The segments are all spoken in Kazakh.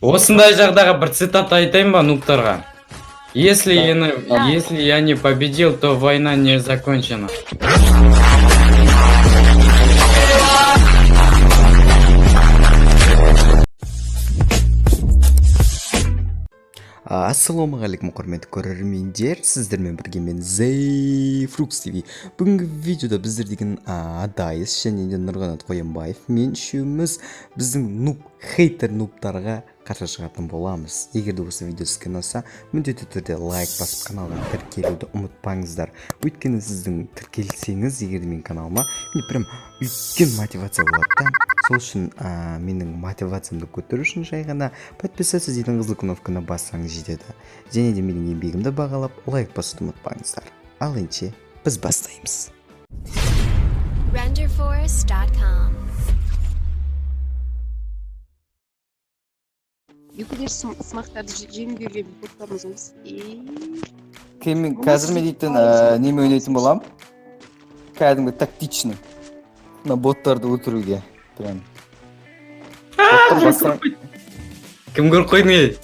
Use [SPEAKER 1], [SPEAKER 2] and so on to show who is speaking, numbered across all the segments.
[SPEAKER 1] Осындай жағдайға бір цитата айтайын ба нубтарға? Если я не победил, то война не закончена.
[SPEAKER 2] Ассалаумағалейкум құрметті көрермендер, сіздермен бірге мен Зейфрукс ТВ. Бүгінгі видеода біздер деген Адайс және де Нұрғанат Қоянбаев мен үшеуміз біздің хейтер нубтарға қарсы шығатын боламыз. Егер де осы видео сізге ұнаса, міндетті түрде лайк басып каналға тіркелуді ұмытпаңыздар. Өйткені сіздің тіркелсеңіз, егер де менің каналыма прям үлкен мотивация болады. Сол үшін менің мотивациямды көтеру үшін жай ғана подписаться дейтін қызыл кнопканы бассаңыз жетеді. Және де менің еңбегімді бағалап лайк басуды ұмытпаңыздар. Ал енді біз бастаймыз.
[SPEAKER 3] renderforest.com
[SPEAKER 4] Юпитер сымақтарды жеңгеге боттарымыз
[SPEAKER 2] Қазір мен дейтін неме ойнайтын болам. Кәдімгі тактичный. Мына боттарды өлтіруге. Прям.
[SPEAKER 1] Кім көріп қойдың ей?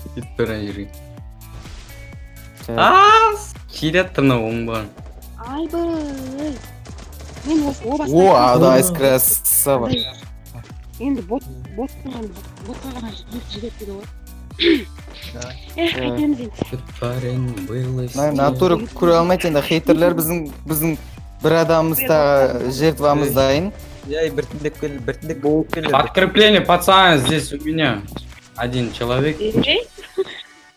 [SPEAKER 1] Келетті мына оңбаған.
[SPEAKER 4] Айбай! Мен осы о бастайын.
[SPEAKER 2] О, Адайс красава.
[SPEAKER 4] Енді ботқа ғана жіберіп кеді ғой. Қайтеміз енді.
[SPEAKER 1] Парень был
[SPEAKER 2] Натура көре алмайды енді хейтерлер біздің бір адамымыз тағы жертвамыз дайын.
[SPEAKER 5] біртіндеп болып келеді.
[SPEAKER 1] Подкрепление, пацаны, здесь у меня один человек.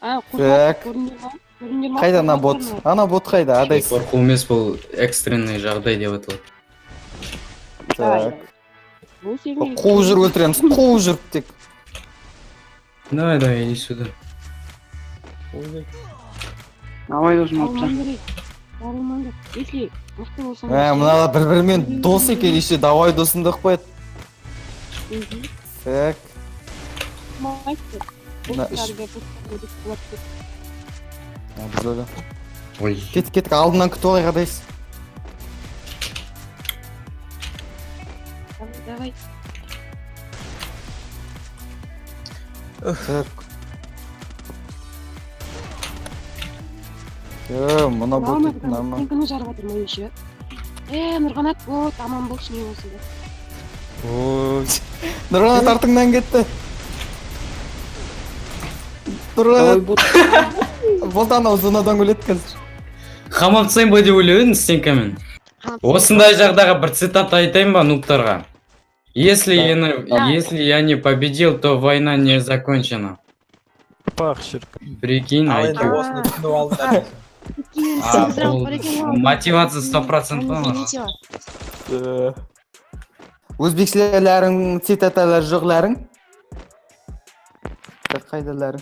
[SPEAKER 2] Так. Қайда ана бот? Ана бот қайда? Адайс.
[SPEAKER 1] Қорқу емес, бұл экстренный жағдай деп аталады.
[SPEAKER 2] Так. Қуып жүріп өлтіреміз, қуып жүріп тек.
[SPEAKER 1] Давай, иди сюда.
[SPEAKER 4] Давай должен отца. Если мықты болсаң...
[SPEAKER 2] Мыналар бір-бірімен дос екен, еще давай досыңды қойды. Так.
[SPEAKER 1] Ой.
[SPEAKER 2] Кеттік, алдынан күтіп алайық Адайс.
[SPEAKER 4] Давай.
[SPEAKER 2] Так. Мұна бот нама.
[SPEAKER 4] Сен күні жарып атыр ма еще? Нұрғанат бот, аман болшы не болсын да.
[SPEAKER 2] Нұрғанат артыңнан кетті. Нұрғанат. Болды анау зонадан өледі қазір.
[SPEAKER 1] Хамамсың ба деп ойлайын стенкамен. Осындай жағдайға бір цитата айтайын ба нубтарға? Если я не победил, то война не закончена. Прикинь, IQ. Мотивация 100%.
[SPEAKER 2] Өзбекшілерің цитаталар жоғларың? Қайдаларың?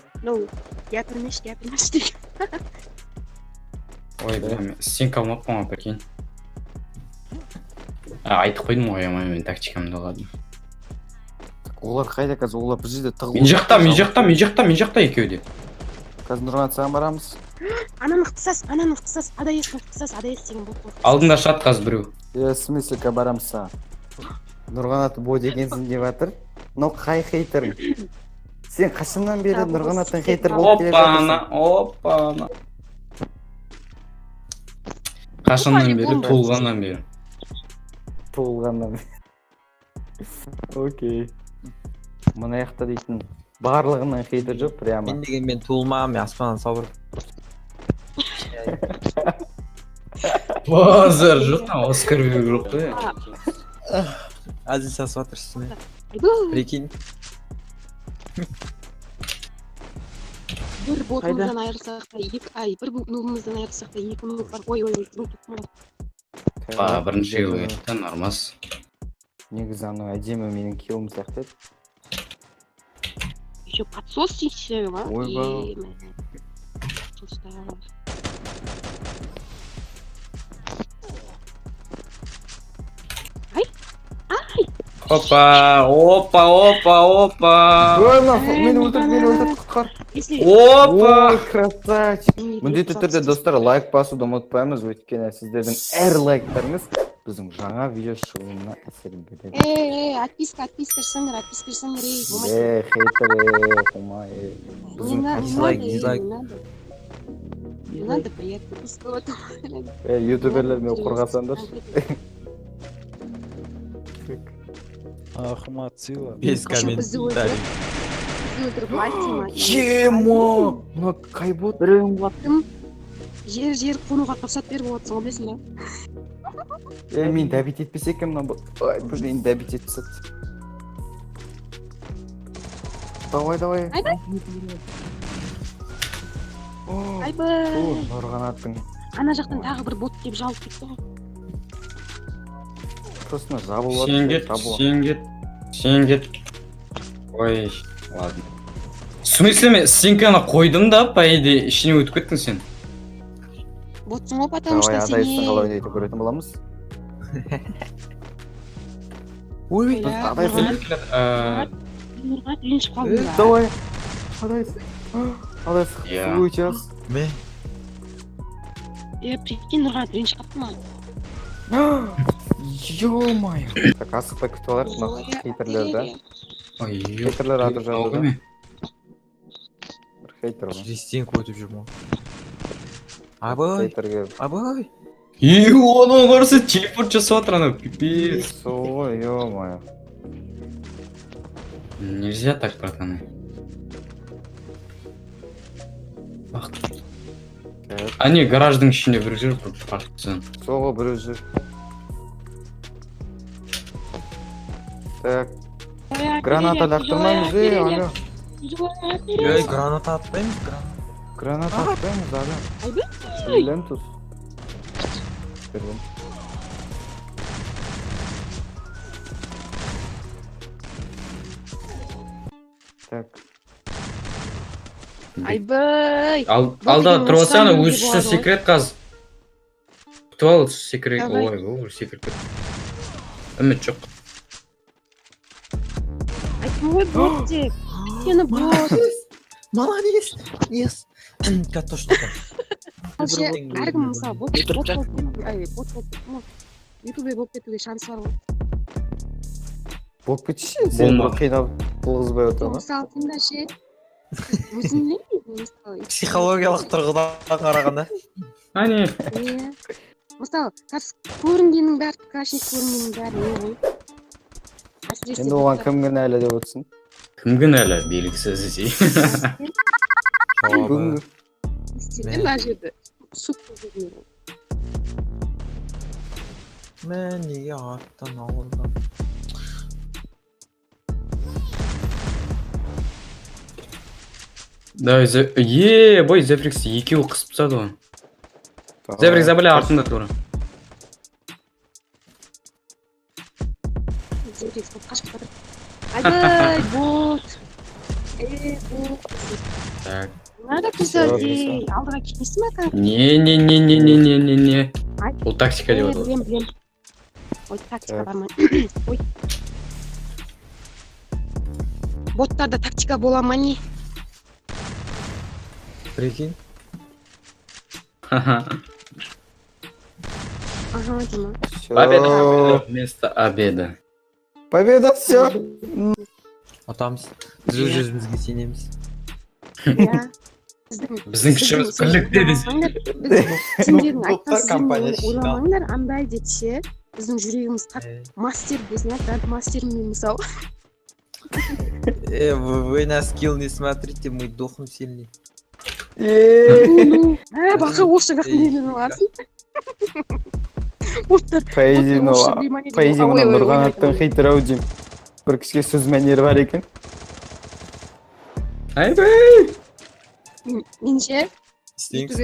[SPEAKER 4] Япырмеш деген.
[SPEAKER 1] Ой, да, стенка алмаппын ғой, прикинь. Айтып қойдым ғой, мен тактикамды ладно.
[SPEAKER 2] Олар қайда қазір, олар бір жерде тығылып.
[SPEAKER 1] Мен жақта екеуі де.
[SPEAKER 2] Қазір Нұрғанат саған барамыз.
[SPEAKER 4] Ананы қысас, Адайс деген бот қой.
[SPEAKER 1] Алдында шат қаз біреу.
[SPEAKER 2] Смысліка барамыз саған. Нұрғанат бой дегенсің деп жатыр. Но қай хейтерің? Сен қашымнан бері Нұрғанаттың хейтер болып келе жатырсың.
[SPEAKER 1] Опана. Қашымнан бері, туылғаннан бері.
[SPEAKER 2] Туылғаннан бері. Окей. Мұна яқта дейтін барлығынан хейтер жоқ, прямо.
[SPEAKER 5] Мен деген мен туылмағам, мен аспаннан сабыр.
[SPEAKER 1] Базар жоқтан Оскар беру жоқ қой.
[SPEAKER 5] Әзіл сасып жатыр үстіне. Прикинь.
[SPEAKER 4] Бір ботымыздан айырсақ та, бір нубымыздан айырсақ та, екі нуб бар. Ой,
[SPEAKER 1] Бірінші ел кетті, нормас.
[SPEAKER 2] Негізі анау әдемі менің кеуім сияқты еді.
[SPEAKER 4] Еще подсос дейсің ба?
[SPEAKER 2] Ойбай.
[SPEAKER 1] Опа.
[SPEAKER 2] Мені өлтірді, құтқар.
[SPEAKER 1] Опа.
[SPEAKER 2] Красавчик. Міндетті түрде достар лайк басуды ұмытпаймыз, өйткені сіздердің әр лайктарыңыз біздің жаңа видео шығуына әсер береді.
[SPEAKER 4] Отписка жасаңдар, ей.
[SPEAKER 2] Хейтер, қумай.
[SPEAKER 4] Не надо приятно.
[SPEAKER 2] Ютуберлер мен қорғасаңдар.
[SPEAKER 3] Ахмат Сила.
[SPEAKER 5] Без комментариев.
[SPEAKER 2] Емо! Мына кайбот.
[SPEAKER 4] Жер қонуға рұқсат беріп отырсың, ғой білесің ба?
[SPEAKER 2] Мен дәбит етпесе екен мына бірден дәбит етсет. Давай.
[SPEAKER 4] Айбай.
[SPEAKER 2] Нұрғанаттың.
[SPEAKER 4] Ана жақтан тағы бір бот деп жалып кетті ғой.
[SPEAKER 2] Просто жабылып
[SPEAKER 1] Сен кет. Ой, ладно. В смысле, мен стенканы қойдым да, по идее, ішіне өтіп кеттің сен.
[SPEAKER 4] Ботсың ғой, потому что
[SPEAKER 2] адайстың қалай
[SPEAKER 4] сен...
[SPEAKER 2] ойнайтын көретін боламыз.
[SPEAKER 5] Ой,
[SPEAKER 4] Нұрға ренжіп қалдың ба?
[SPEAKER 2] Давай. Адайс.
[SPEAKER 1] Я.
[SPEAKER 2] Случайс.
[SPEAKER 5] Мен.
[SPEAKER 4] Прикинь, Нұрға ренжіп қалды ма?
[SPEAKER 2] Ё-моё. Так, асықпай күтіп алайық мына хейтерлерді.
[SPEAKER 1] Ой,
[SPEAKER 2] Хейтерлер атып жатыр. Бір хейтер ғой.
[SPEAKER 5] Через стенку өтіп жүрмін. Абай.
[SPEAKER 2] Хейтерге.
[SPEAKER 1] Оның қарсы телепорт жасап жатыр ана, пипец.
[SPEAKER 2] Ой, ё-моё.
[SPEAKER 1] Нельзя так, братаны. Они гараждың ішінде бір жүр, партизан.
[SPEAKER 2] Соғы бір жүр. Так, граната лақтырмаймыз, алло.
[SPEAKER 5] Граната атпаймыз,
[SPEAKER 2] Граната атпаймыз, алло. Лентус. Так.
[SPEAKER 4] Айбай.
[SPEAKER 1] Алда тұрып алсана, өзі үшін секрет қаз. Күтіп ал, секрет. Ой, секрет. Үміт жоқ.
[SPEAKER 4] Айттым ғой, бот деп. Сені бот.
[SPEAKER 5] Молодец. Yes. Катто штука.
[SPEAKER 4] Әркім мысалы бот болып кетті. Ютубе болып кетуге шансы бар ғой.
[SPEAKER 2] Болып кетші, сен бір қинап бұлғызбай отыр ма?
[SPEAKER 4] Мысалы тыңда ше. Өзің не мысалы?
[SPEAKER 5] Психологиялық тұрғыдан қарағанда.
[SPEAKER 1] Ане.
[SPEAKER 4] Мысалы, көрінгеннің бәрі, крашник көрінгеннің бәрі не ғой?
[SPEAKER 2] Енді оған кім кінәлі деп отырсың?
[SPEAKER 1] Кім кінәлі белгісіз десей.
[SPEAKER 2] Бүгінгі.
[SPEAKER 4] Істеген мына жерде суп көрген.
[SPEAKER 5] Мен неге аттан ауырдым?
[SPEAKER 1] Давай, бой, Зефрикс екеуі қысып тастады ғой. Зефрикс забыля артында тура.
[SPEAKER 4] Зефрикс қашып жатыр. Айдай, бот. Бот.
[SPEAKER 1] Так.
[SPEAKER 4] Надо күзде алдыға кетмесін ма kan?
[SPEAKER 1] Не. Ол тактика деп отыр.
[SPEAKER 4] Білем. Ой, тактика бар ма? Ой. Боттарда тактика бола ма не?
[SPEAKER 5] Прикинь.
[SPEAKER 4] Ага, Дима.
[SPEAKER 1] Победа вместо обеда.
[SPEAKER 2] Победа, все.
[SPEAKER 5] Атамыз. Біз өз өзімізге сенеміз.
[SPEAKER 4] Иә.
[SPEAKER 1] Біздің күшіміз бірлікте десе.
[SPEAKER 4] Сендердің айтқан ойламаңдар, андай детше. Біздің жүрегіміз мастер десін, мастермен мысалы.
[SPEAKER 5] Вы на скилл не смотрите, мы дохнем сильней.
[SPEAKER 4] Бақа осы жақты неден аласың.
[SPEAKER 2] Поэзия мұна Нұрғанаттың хейтер ау дейм. Бір кісіге сөз мәнері бар екен.
[SPEAKER 1] Айбай!
[SPEAKER 4] Менше,
[SPEAKER 5] Істеңіз.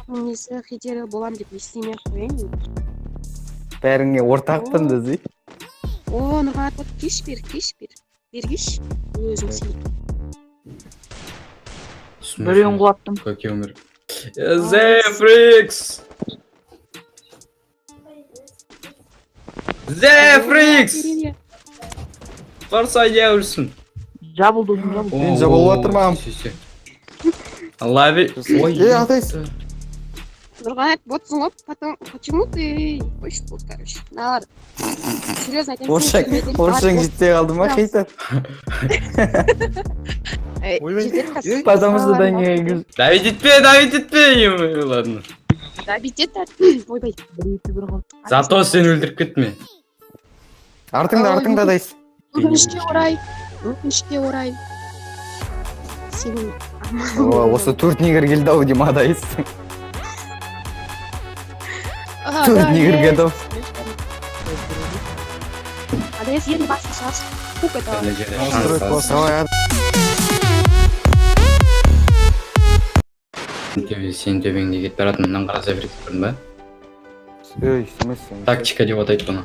[SPEAKER 4] несі хейтері болам деп естемей қойын.
[SPEAKER 2] Бәріңе ортақпын дезі.
[SPEAKER 4] О, Нұрғанат, кеш бер. Бергеш. Өзің сен.
[SPEAKER 6] Біреуін құлаттым.
[SPEAKER 1] Как я умер. Зефрикс! Барса я өлсін.
[SPEAKER 6] Жабылды.
[SPEAKER 2] Мен жабылып отырмам.
[SPEAKER 1] Лави. Ой,
[SPEAKER 2] атайсың.
[SPEAKER 4] Нурғанат ботсың ғой, потом почему ты хочешь бот, короче. Налар. Серьезно айтайын.
[SPEAKER 2] Орысшаң жетпей қалды ма қайтып? Потому что да не...
[SPEAKER 1] Давид етпе, ладно.
[SPEAKER 4] Да, битет, ойбай.
[SPEAKER 1] Зато сен өлтіріп кетме.
[SPEAKER 2] Артыңда дайс.
[SPEAKER 4] Өкінішке орай. Сенің...
[SPEAKER 2] Осы төрт негр келді ау дейм адайс. Төрт негр келді ау.
[SPEAKER 4] Адайс енді басты шанс. Қуп это.
[SPEAKER 1] Сен төбеңде кетіп баратын мынан қараса бір кетіп ба?
[SPEAKER 2] Өй, смысл?
[SPEAKER 1] Тактика деп атайды бұны.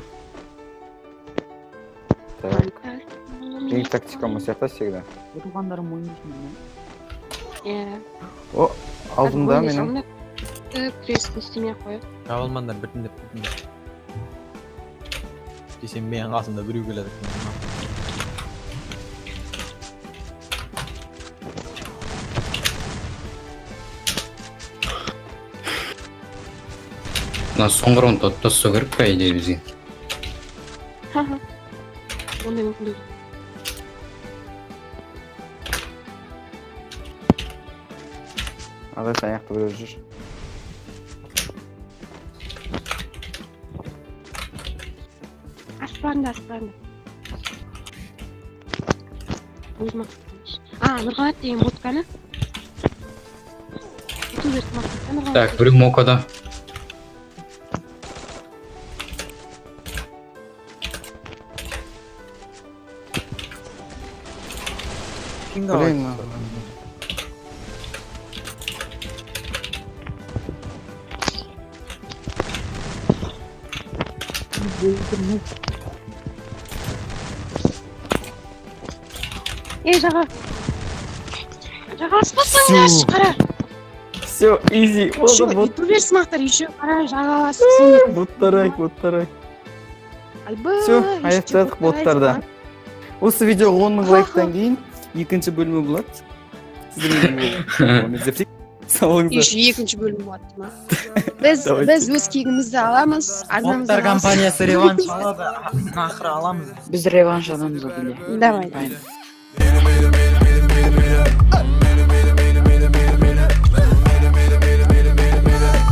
[SPEAKER 2] Ең тактикамыз сияқты всегда.
[SPEAKER 6] Туғандарым ойнайсың мен.
[SPEAKER 2] О, алдымда менің.
[SPEAKER 4] Крестін істемей қойып.
[SPEAKER 5] Жабылмаңдар біртіндеп. Десем менің қасымда біреу келеді.
[SPEAKER 1] Мына соңғы раунд тастау керек па идея бізге?
[SPEAKER 4] Ондай мүмкіндік.
[SPEAKER 2] Адайс аяқты біреу жүр.
[SPEAKER 4] Аспарында. Өзім ақпарыныш. Нұрғанат деген ботканы.
[SPEAKER 1] Так, біреу мокада.
[SPEAKER 2] Блин,
[SPEAKER 4] Жаға аспасаңдар, қара.
[SPEAKER 2] Все, изи.
[SPEAKER 4] Ютубер сымақтар, еще қара жаға аспасыңдар.
[SPEAKER 2] Боттарай. Все, аяқтадық боттарда. Осы видео 10 000 лайктан кейін екінші бөлімі болады.
[SPEAKER 4] Еще екінші бөлім болады ма? Біз өз кегімізді аламыз, арнамызды
[SPEAKER 5] Боттар компаниясы реванш алады. Нахры аламыз.
[SPEAKER 6] Біз реванш аламыз ол
[SPEAKER 4] Давай.